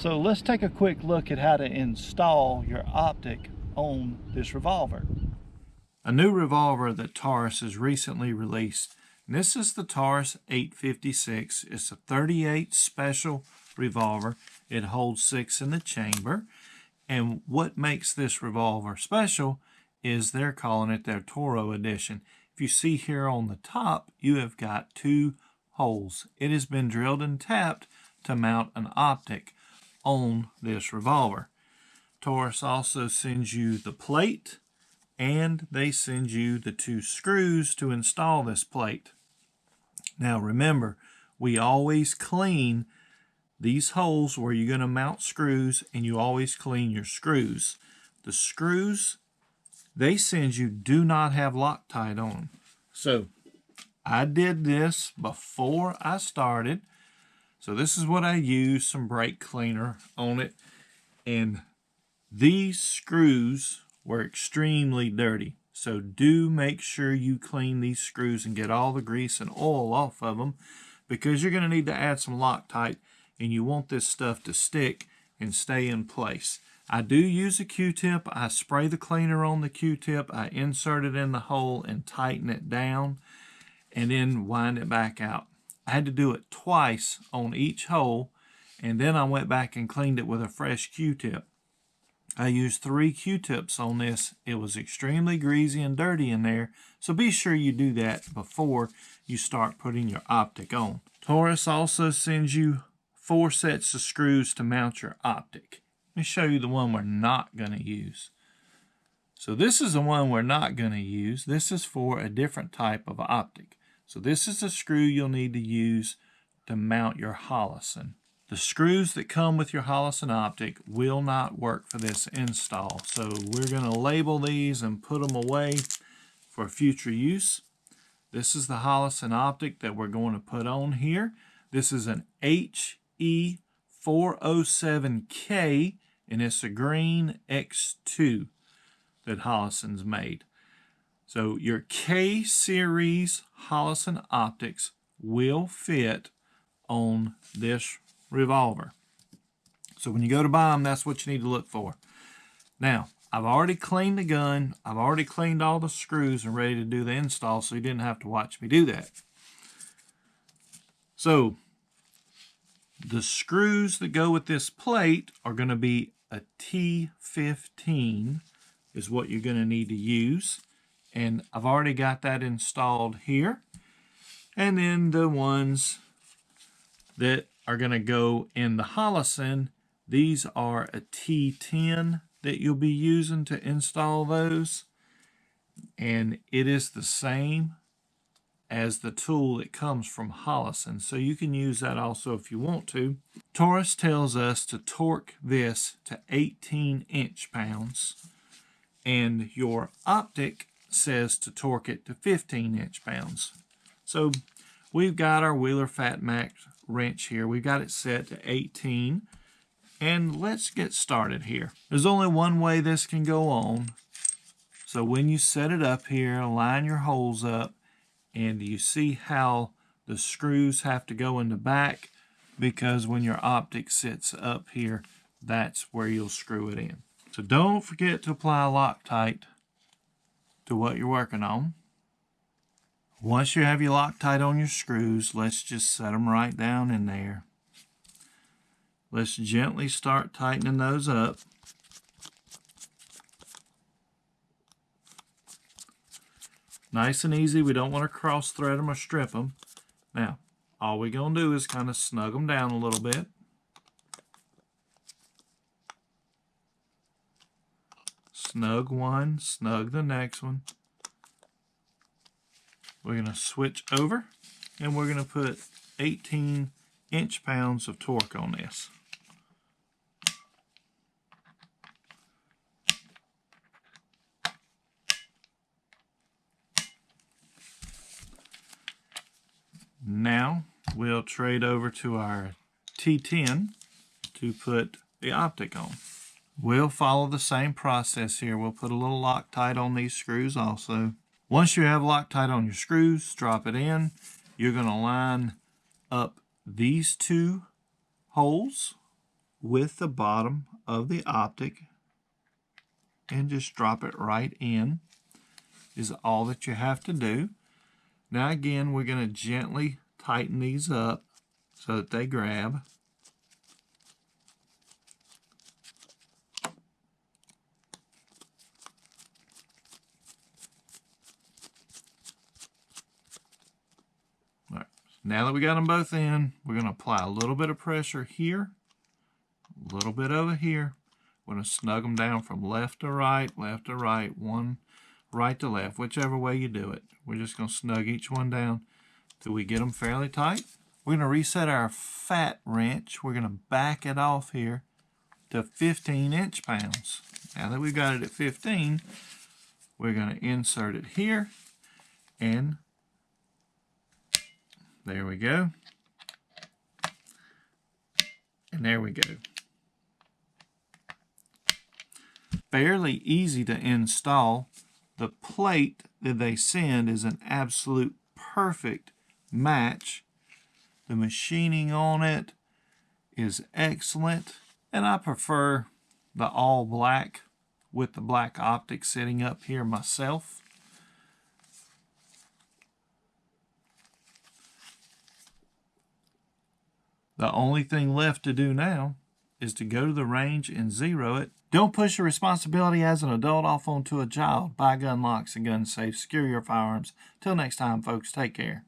So let's take a quick look at how to install your optic on this revolver. A new revolver that Taurus has recently released. And this is the Taurus 856. It's a 38 special revolver. It holds 6 in the chamber. And what makes this revolver special is they're calling it their Toro edition. If you see here on the top, you have got 2 holes. It has been drilled and tapped to mount an optic on this revolver. Taurus also sends you the plate, and they send you the 2 screws to install this plate. Now remember, we always clean these holes where you're going to mount screws, and you always clean your screws. The screws they send you do not have Loctite on them. So I did this before I started. So this is what I used, some brake cleaner on it. And these screws were extremely dirty. So do make sure you clean these screws and get all the grease and oil off of them, because you're going to need to add some Loctite, and you want this stuff to stick and stay in place. I do use a Q-tip. I spray the cleaner on the Q-tip. I insert it in the hole and tighten it down, and then wind it back out. I had to do it twice on each hole, and then I went back and cleaned it with a fresh Q-tip. I used 3 Q-tips on this. It was extremely greasy and dirty in there, so be sure you do that before you start putting your optic on. Taurus also sends you 4 sets of screws to mount your optic. Let me show you the one we're not going to use. So this is the one we're not going to use. This is for a different type of optic. So this is the screw you'll need to use to mount your Holosun. The screws that come with your Holosun optic will not work for this install. So we're going to label these and put them away for future use. This is the Holosun optic that we're going to put on here. This is an HE407K, and it's a green X2 that Holosun's made. So your K series Holosun optics will fit on this revolver. So when you go to buy them, that's what you need to look for. Now, I've already cleaned the gun. I've already cleaned all the screws and ready to do the install, so you didn't have to watch me do that. So the screws that go with this plate are going to be a T15 is what you're going to need to use. And I've already got that installed here. And then the ones that are going to go in the Holosun, these are a T10 that you'll be using to install those. And it is the same as the tool that comes from Holosun. So you can use that also if you want to. Taurus tells us to torque this to 18 inch-pounds. And your optic says to torque it to 15 inch-pounds. So we've got our Wheeler Fat Max wrench here. We've got it set to 18. And let's get started here. There's only one way this can go on. So when you set it up here, line your holes up, and you see how the screws have to go in the back, because when your optic sits up here, that's where you'll screw it in. So don't forget to apply Loctite to what you're working on. Once you have your Loctite on your screws, let's just set them right down in there. Let's gently start tightening those up. Nice and easy. We don't want to cross thread them or strip them. Now, all we're going to do is kind of snug them down a little bit. Snug one, snug the next one. We're going to switch over, and we're going to put 18 inch-pounds of torque on this. Now we'll trade over to our T10 to put the optic on. We'll follow the same process here. We'll put a little Loctite on these screws also. Once you have Loctite on your screws, drop it in. You're going to line up these 2 holes with the bottom of the optic and just drop it right in is all that you have to do. Now again, we're going to gently tighten these up so that they grab. All right. Now that we got them both in, we're going to apply a little bit of pressure here, a little bit over here. We're going to snug them down from left to right, one right to left, whichever way you do it. We're just going to snug each one down till we get them fairly tight. We're going to reset our fat wrench. We're going to back it off here to 15 inch-pounds. Now that we've got it at 15, we're going to insert it here, and there we go. And there we go. Fairly easy to install. The plate that they send is an absolute perfect match. The machining on it is excellent, and I prefer the all black with the black optic sitting up here myself. The only thing left to do now is to go to the range and zero it. Don't push your responsibility as an adult off onto a child. Buy gun locks and gun safes. Secure your firearms. Till next time, folks, take care.